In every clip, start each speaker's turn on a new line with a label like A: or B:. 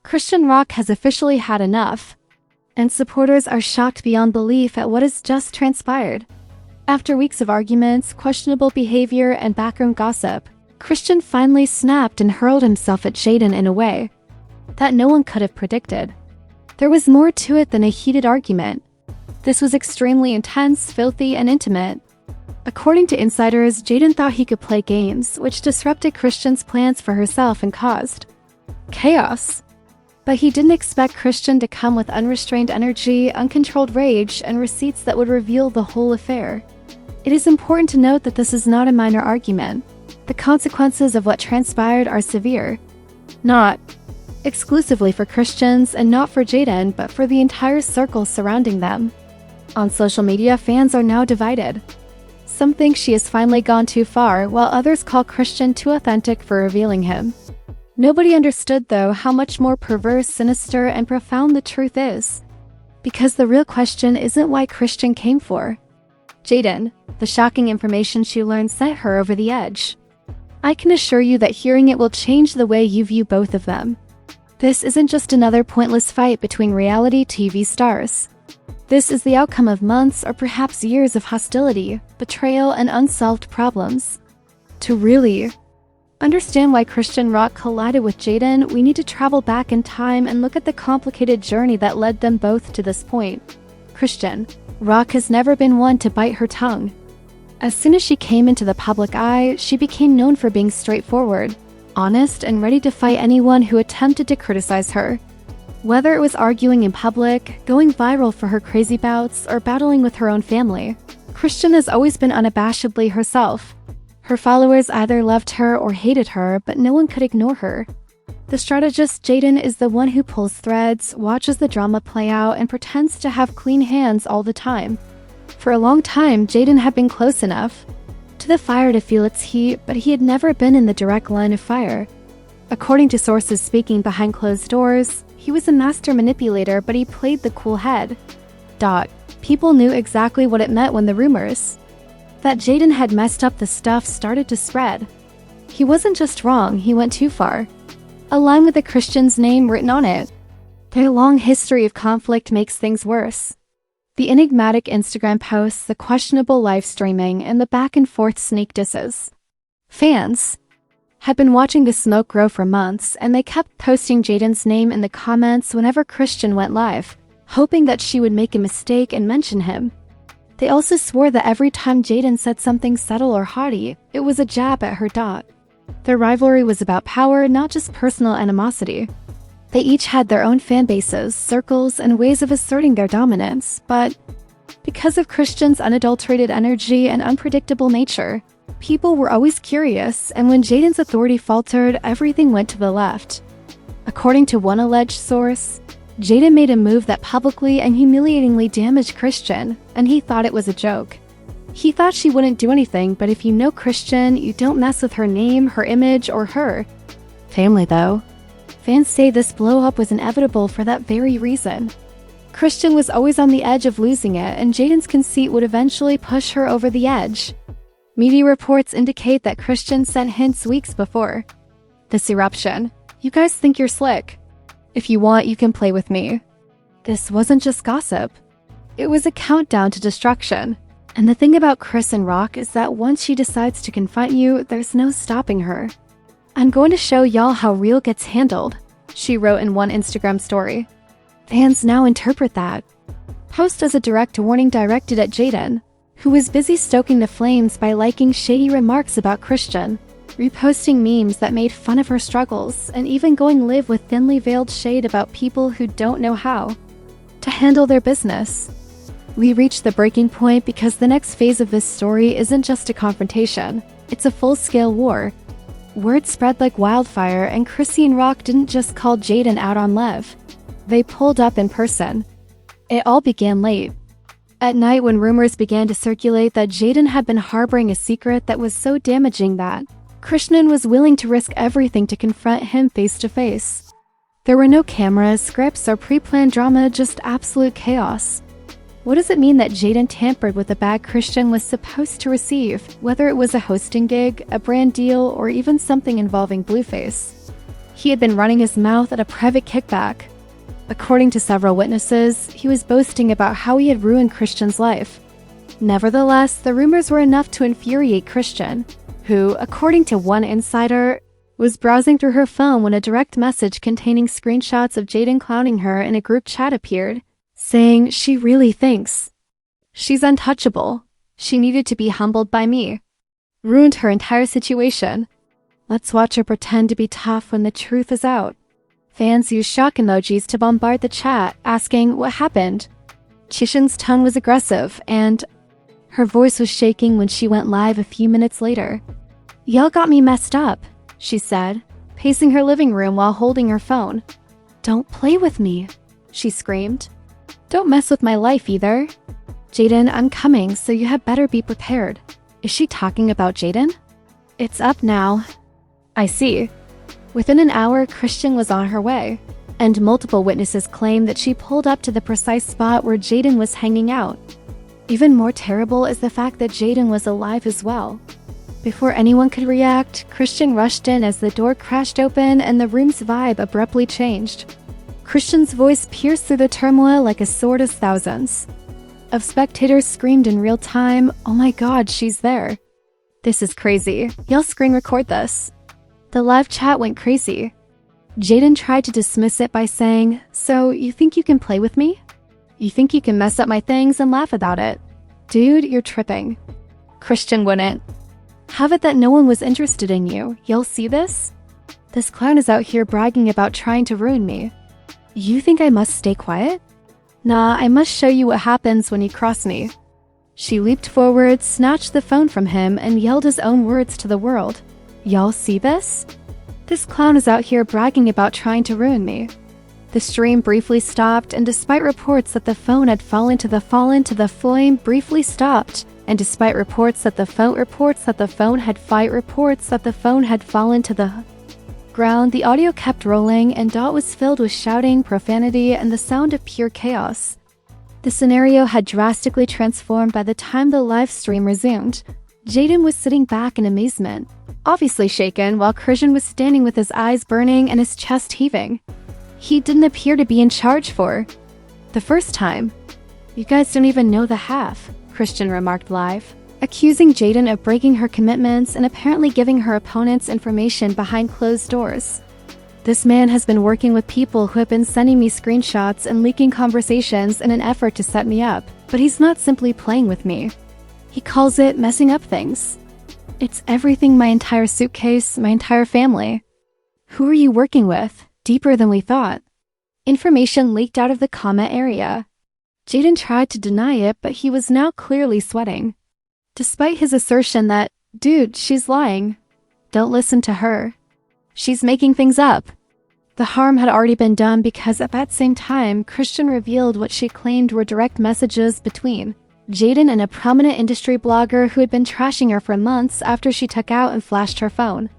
A: Chrisean Rock has officially had enough, and supporters are shocked beyond belief at what has just transpired. After weeks of arguments, questionable behavior, and background gossip, Chrisean finally snapped and hurled himself at Jaidyn in a way that no one could have predicted. There was more to it than a heated argument. This was extremely intense, filthy, and intimate. According to insiders, Jaidyn thought he could play games, which disrupted Chrisean's plans for herself and caused chaos. But he didn't expect Chrisean to come with unrestrained energy, uncontrolled rage, and receipts that would reveal the whole affair. It is important to note that this is not a minor argument. The consequences of what transpired are severe. Not exclusively for Christians and not for Jaidyn, but for the entire circle surrounding them. On social media, fans are now divided. Some think she has finally gone too far, while others call Chrisean too authentic for revealing him. Nobody understood, though, how much more perverse, sinister, and profound the truth is. Because the real question isn't why Chrisean came for Jaidyn. The shocking information she learned sent her over the edge. I can assure you that hearing it will change the way you view both of them. This isn't just another pointless fight between reality TV stars. This is the outcome of months or perhaps years of hostility, betrayal, and unsolved problems. To really understand why Chrisean Rock collided with Jaidyn, we need to travel back in time and look at the complicated journey that led them both to this point. Chrisean Rock has never been one to bite her tongue. As soon as she came into the public eye, she became known for being straightforward, honest, and ready to fight anyone who attempted to criticize her. Whether it was arguing in public, going viral for her crazy bouts, or battling with her own family, Chrisean has always been unabashedly herself. Her followers either loved her or hated her, but no one could ignore her. The strategist Jaidyn is the one who pulls threads, watches the drama play out, and pretends to have clean hands all the time. For a long time, Jaidyn had been close enough to the fire to feel its heat, but he had never been in the direct line of fire. According to sources speaking behind closed doors, he was a master manipulator, but he played the cool head. People knew exactly what it meant when the rumors that Jaidyn had messed up the stuff started to spread. He wasn't just wrong, he went too far. A line with a Chrisean's name written on it. Their long history of conflict makes things worse. The enigmatic Instagram posts, the questionable live streaming, and the back-and-forth sneak disses. Fans had been watching the smoke grow for months, and they kept posting Jaidyn's name in the comments whenever Chrisean went live, hoping that she would make a mistake and mention him. They also swore that every time Jaidyn said something subtle or haughty, it was a jab at her. Their rivalry was about power, not just personal animosity. They each had their own fan bases, circles, and ways of asserting their dominance, but because of Chrisean's unadulterated energy and unpredictable nature, people were always curious, and when Jaidyn's authority faltered, everything went to the left. According to one alleged source, Jaidyn made a move that publicly and humiliatingly damaged Chrisean, and he thought it was a joke. He thought she wouldn't do anything, but if you know Chrisean, you don't mess with her name, her image, or her family, though. Fans say this blow-up was inevitable for that very reason. Chrisean was always on the edge of losing it, and Jaidyn's conceit would eventually push her over the edge. Media reports indicate that Chrisean sent hints weeks before this eruption. You guys think you're slick. If you want, you can play with me. This wasn't just gossip. It was a countdown to destruction. And the thing about Chrisean Rock is that once she decides to confront you, there's no stopping her. I'm going to show y'all how real gets handled, she wrote in one Instagram story. Fans now interpret that post as a direct warning directed at Jaidyn, who was busy stoking the flames by liking shady remarks about Chrisean, reposting memes that made fun of her struggles, and even going live with thinly veiled shade about people who don't know how to handle their business. We reached the breaking point because the next phase of this story isn't just a confrontation, it's a full-scale war. Word spread like wildfire, and Chrisean Rock didn't just call Jaidyn out on Lev. They pulled up in person. It all began late at night when rumors began to circulate that Jaidyn had been harboring a secret that was so damaging that Chrisean was willing to risk everything to confront him face to face. There were no cameras, scripts, or pre-planned drama, just absolute chaos. What does it mean that Jaidyn tampered with the bag Chrisean was supposed to receive, whether it was a hosting gig, a brand deal, or even something involving Blueface? He had been running his mouth at a private kickback. According to several witnesses, he was boasting about how he had ruined Christian's life. Nevertheless, the rumors were enough to infuriate Chrisean, who, according to one insider, was browsing through her phone when a direct message containing screenshots of Jaidyn clowning her in a group chat appeared, saying she really thinks she's untouchable. She needed to be humbled by me. Ruined her entire situation. Let's watch her pretend to be tough when the truth is out. Fans used shock emojis to bombard the chat, asking what happened. Chrisean's tone was aggressive, and her voice was shaking when she went live a few minutes later. "Y'all got me messed up," she said, pacing her living room while holding her phone. "Don't play with me," she screamed. "Don't mess with my life either. Jaidyn, I'm coming, so you had better be prepared." Is she talking about Jaidyn? It's up now. I see. Within an hour, Chrisean was on her way, and multiple witnesses claimed that she pulled up to the precise spot where Jaidyn was hanging out. Even more terrible is the fact that Jaidyn was alive as well. Before anyone could react, Chrisean rushed in as the door crashed open and the room's vibe abruptly changed. Chrisean's voice pierced through the turmoil like a sword of thousands. Of spectators screamed in real time, "Oh my god, she's there. This is crazy. Y'all screen record this." The live chat went crazy. Jaidyn tried to dismiss it by saying, "So, you think you can play with me? You think you can mess up my things and laugh about it? Dude, you're tripping." Chrisean wouldn't. "Have it that no one was interested in you. Y'all see this? This clown is out here bragging about trying to ruin me. You think I must stay quiet? Nah, I must show you what happens when you cross me." She leaped forward, snatched the phone from him, and yelled his own words to the world. "Y'all see this? This clown is out here bragging about trying to ruin me." The stream briefly stopped, and despite reports that the phone had fallen to the flame briefly stopped, and despite reports that the phone had fallen to the ground, the audio kept rolling, and Dot was filled with shouting, profanity, and the sound of pure chaos. The scenario had drastically transformed by the time the live stream resumed. Jaidyn was sitting back in amazement, obviously shaken, while Chrisean was standing with his eyes burning and his chest heaving. He didn't appear to be in charge for the first time. "You guys don't even know the half," Chrisean remarked live, accusing Jaidyn of breaking her commitments and apparently giving her opponents information behind closed doors. "This man has been working with people who have been sending me screenshots and leaking conversations in an effort to set me up, but he's not simply playing with me. He calls it messing up things. It's everything, my entire suitcase, my entire family. Who are you working with? Deeper than we thought." Information leaked out of the comment area. Jaidyn tried to deny it, but he was now clearly sweating. Despite his assertion that, "Dude, she's lying. Don't listen to her. She's making things up." The harm had already been done because at that same time, Chrisean revealed what she claimed were direct messages between Jaidyn and a prominent industry blogger who had been trashing her for months after she took out and flashed her phone.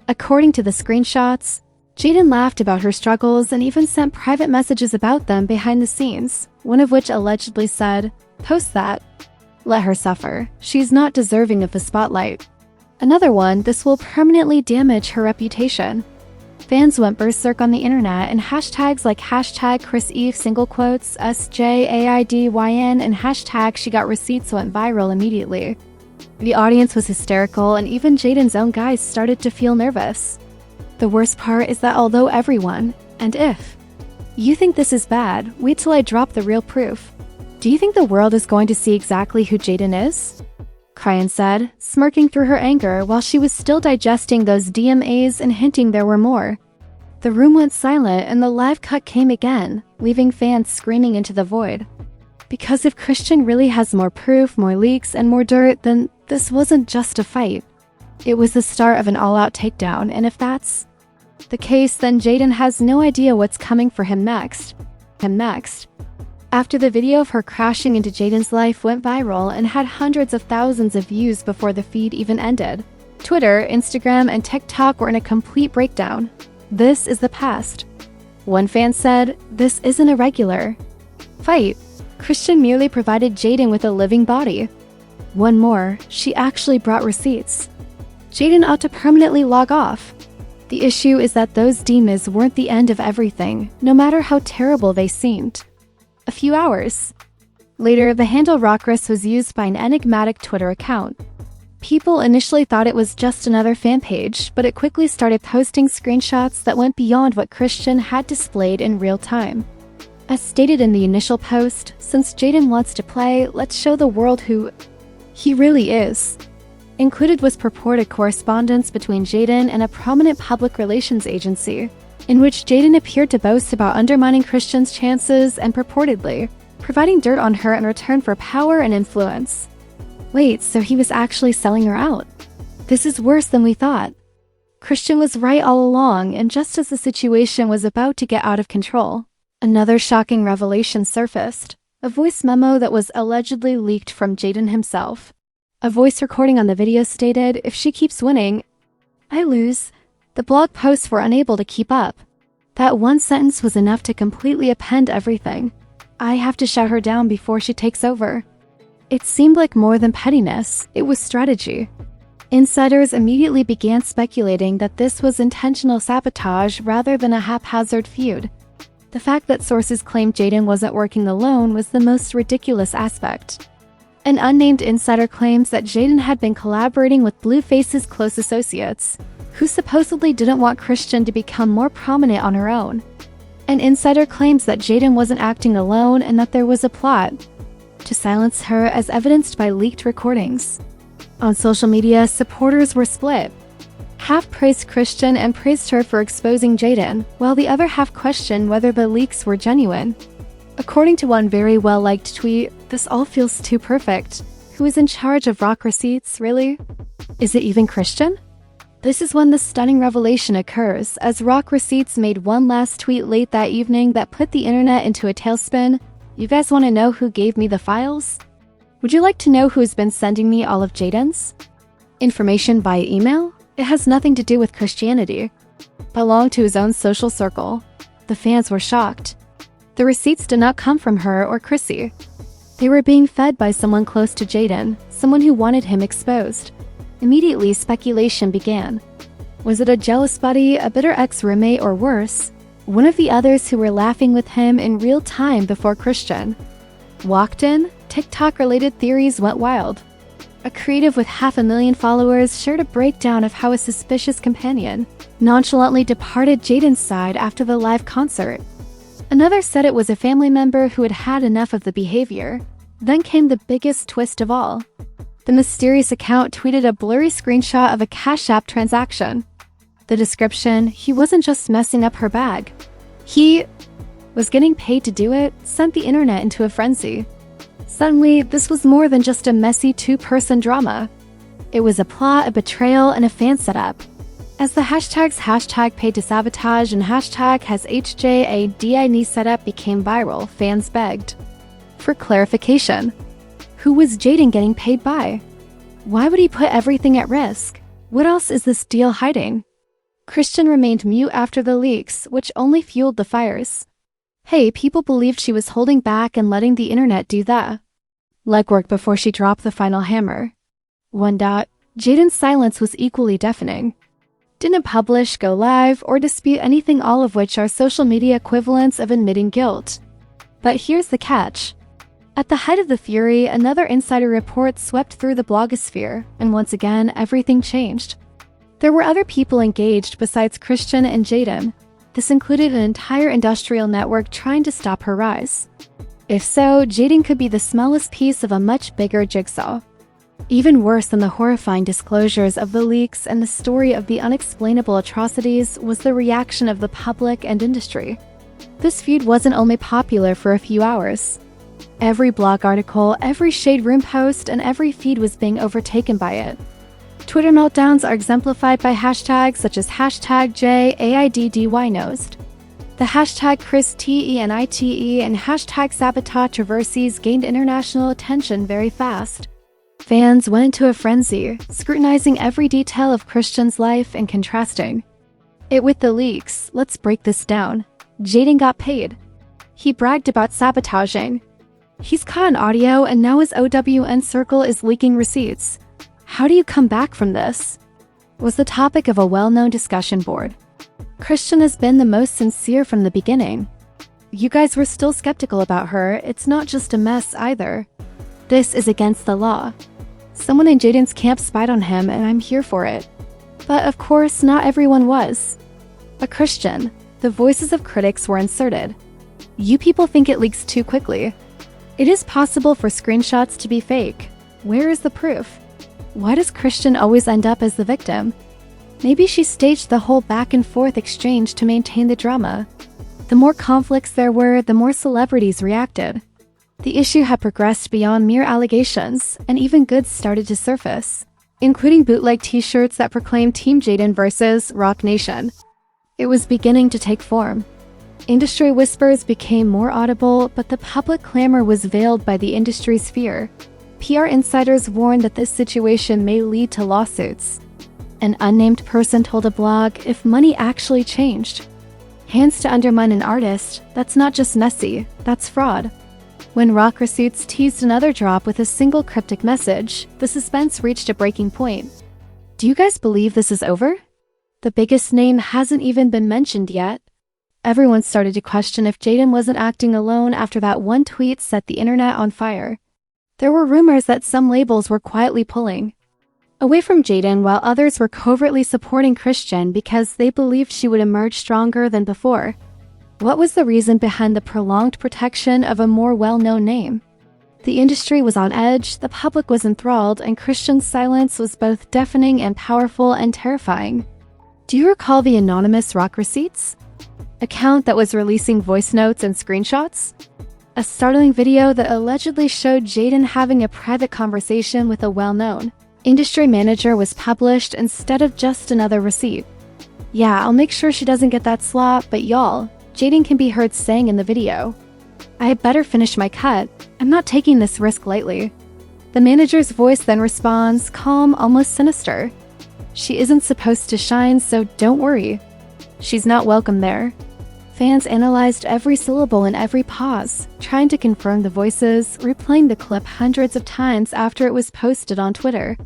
A: According to the screenshots, Jaidyn laughed about her struggles and even sent private messages about them behind the scenes, one of which allegedly said, "Post that. Let her suffer. She's not deserving of the spotlight." Another one, "This will permanently damage her reputation." Fans went berserk on the internet, and hashtags like hashtag #ChrisEve single quotes, SJAIDYN, and hashtag she got receipts went viral immediately. The audience was hysterical, and even Jaidyn's own guys started to feel nervous. The worst part is that although everyone, and if you think this is bad, wait till I drop the real proof. Do you think the world is going to see exactly who Jaidyn is? Chrisean said, smirking through her anger while she was still digesting those DMAs and hinting there were more. The room went silent and the live cut came again, leaving fans screaming into the void. Because if Chrisean really has more proof, more leaks, and more dirt, then this wasn't just a fight. It was the start of an all-out takedown, and if that's the case, then Jaidyn has no idea what's coming for him next. After the video of her crashing into Jaidyn's life went viral and had hundreds of thousands of views before the feed even ended, Twitter, Instagram, and TikTok were in a complete breakdown. This is the past. One fan said, "This isn't a regular fight. Chrisean merely provided Jaidyn with a living body." One more, "She actually brought receipts. Jaidyn ought to permanently log off." The issue is that those demons weren't the end of everything, no matter how terrible they seemed. A few hours later, the handle Rockris was used by an enigmatic Twitter account. People initially thought it was just another fan page, but it quickly started posting screenshots that went beyond what Chrisean had displayed in real time. As stated in the initial post, since Jaidyn wants to play, let's show the world who he really is. Included was purported correspondence between Jaidyn and a prominent public relations agency, in which Jaidyn appeared to boast about undermining Chrisean's chances and purportedly providing dirt on her in return for power and influence. Wait, so he was actually selling her out? This is worse than we thought. Chrisean was right all along, and just as the situation was about to get out of control, another shocking revelation surfaced. A voice memo that was allegedly leaked from Jaidyn himself. A voice recording on the video stated, "If she keeps winning, I lose." The blog posts were unable to keep up. That one sentence was enough to completely append everything. I have to shut her down before she takes over. It seemed like more than pettiness, it was strategy. Insiders immediately began speculating that this was intentional sabotage rather than a haphazard feud. The fact that sources claimed Jaidyn wasn't working alone was the most ridiculous aspect. An unnamed insider claims that Jaidyn had been collaborating with Blueface's close associates, who supposedly didn't want Chrisean to become more prominent on her own. An insider claims that Jaidyn wasn't acting alone and that there was a plot to silence her, as evidenced by leaked recordings. On social media, supporters were split. Half praised Chrisean and praised her for exposing Jaidyn, while the other half questioned whether the leaks were genuine. According to one very well-liked tweet, "This all feels too perfect. Who is in charge of rock receipts, really? Is it even Chrisean?" This is when the stunning revelation occurs, as Rock Receipts made one last tweet late that evening that put the internet into a tailspin. "You guys want to know who gave me the files? Would you like to know who's been sending me all of Jaidyn's information via email? It has nothing to do with Christianity. Belonged to his own social circle." The fans were shocked. The receipts did not come from her or Chrissy. They were being fed by someone close to Jaidyn, someone who wanted him exposed. Immediately, speculation began. Was it a jealous buddy, a bitter ex-roommate, or worse, one of the others who were laughing with him in real time before Chrisean walked in? TikTok-related theories went wild. A creative with 500,000 followers shared a breakdown of how a suspicious companion nonchalantly departed Jaidyn's side after the live concert. Another said it was a family member who had had enough of the behavior. Then came the biggest twist of all. The mysterious account tweeted a blurry screenshot of a Cash App transaction. The description, "He wasn't just messing up her bag. He was getting paid to do it," sent the internet into a frenzy. Suddenly, this was more than just a messy two-person drama. It was a plot, a betrayal, and a fan setup. As the hashtags #paid to sabotage and #has HJADINE setup became viral, fans begged for clarification. Who was Jaidyn getting paid by? Why would he put everything at risk? What else is this deal hiding? Chrisean remained mute after the leaks, which only fueled the fires. Hey, people believed she was holding back and letting the internet do the legwork before she dropped the final hammer. Jaidyn's silence was equally deafening. Didn't publish, go live, or dispute anything, all of which are social media equivalents of admitting guilt. But here's the catch. At the height of the fury, another insider report swept through the blogosphere, and once again, everything changed. There were other people engaged besides Chrisean and Jaidyn. This included an entire industrial network trying to stop her rise. If so, Jaidyn could be the smallest piece of a much bigger jigsaw. Even worse than the horrifying disclosures of the leaks and the story of the unexplainable atrocities was the reaction of the public and industry. This feud wasn't only popular for a few hours. Every blog article, every Shade Room post, and every feed was being overtaken by it. Twitter meltdowns are exemplified by hashtags such as #JAIDDYNosed. The hashtag ChrisTenite and hashtag SabotageReverses gained international attention very fast. Fans went into a frenzy, scrutinizing every detail of Chrisean's life and contrasting it with the leaks. Let's break this down. Jaidyn got paid. He bragged about sabotaging. He's caught on audio, and now his OWN circle is leaking receipts. How do you come back from this? was the topic of a well-known discussion board. Chrisean has been the most sincere from the beginning. You guys were still skeptical about her. It's not just a mess either. This is against the law. Someone in Jaidyn's camp spied on him, and I'm here for it. But of course, not everyone was. A Chrisean, the voices of critics were inserted. You people think it leaks too quickly. It is possible for screenshots to be fake. Where is the proof? Why does Chrisean always end up as the victim? Maybe she staged the whole back and forth exchange to maintain the drama. The more conflicts there were, the more celebrities reacted. The issue had progressed beyond mere allegations, and even goods started to surface, including bootleg t-shirts that proclaimed Team Jaidyn versus Rock Nation. It was beginning to take form. Industry whispers became more audible, but the public clamor was veiled by the industry's fear. PR insiders warned that this situation may lead to lawsuits. An unnamed person told a blog, if money actually changed. Hands to undermine an artist, that's not just messy, that's fraud. When Rock Receipts teased another drop with a single cryptic message, the suspense reached a breaking point. Do you guys believe this is over? The biggest name hasn't even been mentioned yet. Everyone started to question if Jaidyn wasn't acting alone after that one tweet set the internet on fire. There were rumors that some labels were quietly pulling away from Jaidyn, while others were covertly supporting Chrisean because they believed she would emerge stronger than before. What was the reason behind the prolonged protection of a more well-known name? The industry was on edge, the public was enthralled, and Chrisean's silence was both deafening and powerful and terrifying. Do you recall the anonymous Rock Receipts account that was releasing voice notes and screenshots? A startling video that allegedly showed Jaidyn having a private conversation with a well-known industry manager was published instead of just another receipt. Yeah, I'll make sure she doesn't get that slot, but y'all, Jaidyn can be heard saying in the video, I had better finish my cut. I'm not taking this risk lightly. The manager's voice then responds, calm, almost sinister. She isn't supposed to shine, so don't worry. She's not welcome there. Fans analyzed every syllable and every pause, trying to confirm the voices, replaying the clip hundreds of times after it was posted on Twitter.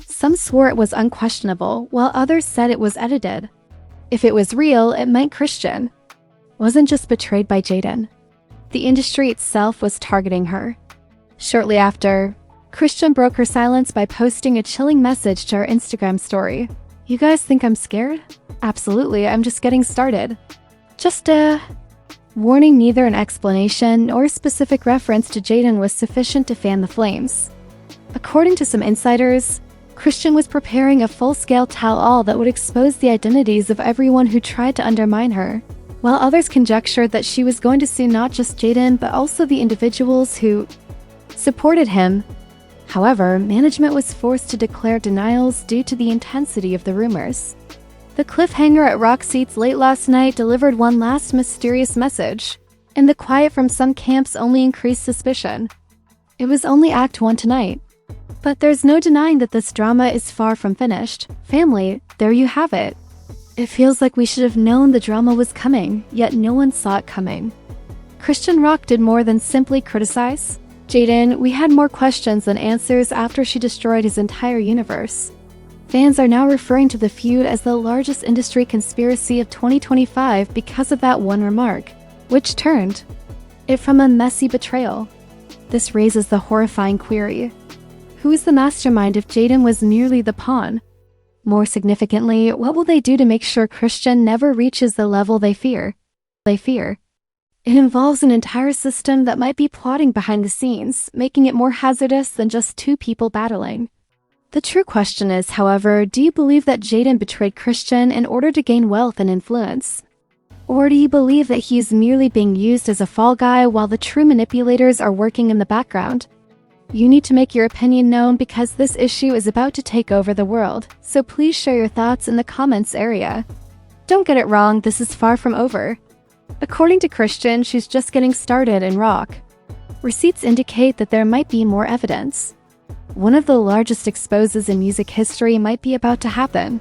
A: Some swore it was unquestionable, while others said it was edited. If it was real, it meant Chrisean wasn't just betrayed by Jaidyn. The industry itself was targeting her. Shortly after, Chrisean broke her silence by posting a chilling message to her Instagram story. You guys think I'm scared? Absolutely, I'm just getting started. Just a warning. Neither an explanation nor a specific reference to Jaidyn was sufficient to fan the flames. According to some insiders, Chrisean was preparing a full-scale tell-all that would expose the identities of everyone who tried to undermine her, while others conjectured that she was going to sue not just Jaidyn but also the individuals who supported him. However, management was forced to declare denials due to the intensity of the rumors. The cliffhanger at Rock Seats late last night delivered one last mysterious message, and the quiet from some camps only increased suspicion. It was only Act 1 tonight. But there's no denying that this drama is far from finished. Family, there you have it. It feels like we should have known the drama was coming, yet no one saw it coming. Chrisean Rock did more than simply criticize Jaidyn. We had more questions than answers after she destroyed his entire universe. Fans are now referring to the feud as the largest industry conspiracy of 2025 because of that one remark, which turned it from a messy betrayal. This raises the horrifying query: who is the mastermind if Jaidyn was merely the pawn? More significantly, what will they do to make sure Chrisean never reaches the level they fear? It involves an entire system that might be plotting behind the scenes, making it more hazardous than just two people battling. The true question is, however, do you believe that Jaidyn betrayed Chrisean in order to gain wealth and influence? Or do you believe that he is merely being used as a fall guy while the true manipulators are working in the background? You need to make your opinion known because this issue is about to take over the world, so please share your thoughts in the comments area. Don't get it wrong, this is far from over. According to Chrisean, she's just getting started in rock. Receipts indicate that there might be more evidence. One of the largest exposes in music history might be about to happen.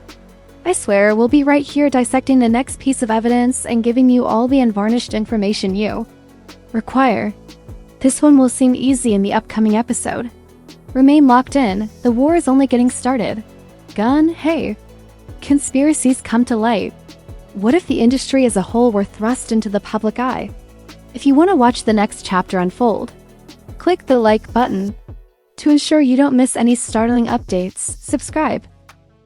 A: I swear, we'll be right here dissecting the next piece of evidence and giving you all the unvarnished information you require. This one will seem easy in the upcoming episode. Remain locked in, the war is only getting started. Gun, hey. conspiracies come to light. What if the industry as a whole were thrust into the public eye? If you want to watch the next chapter unfold, click the like button. To ensure you don't miss any startling updates, subscribe.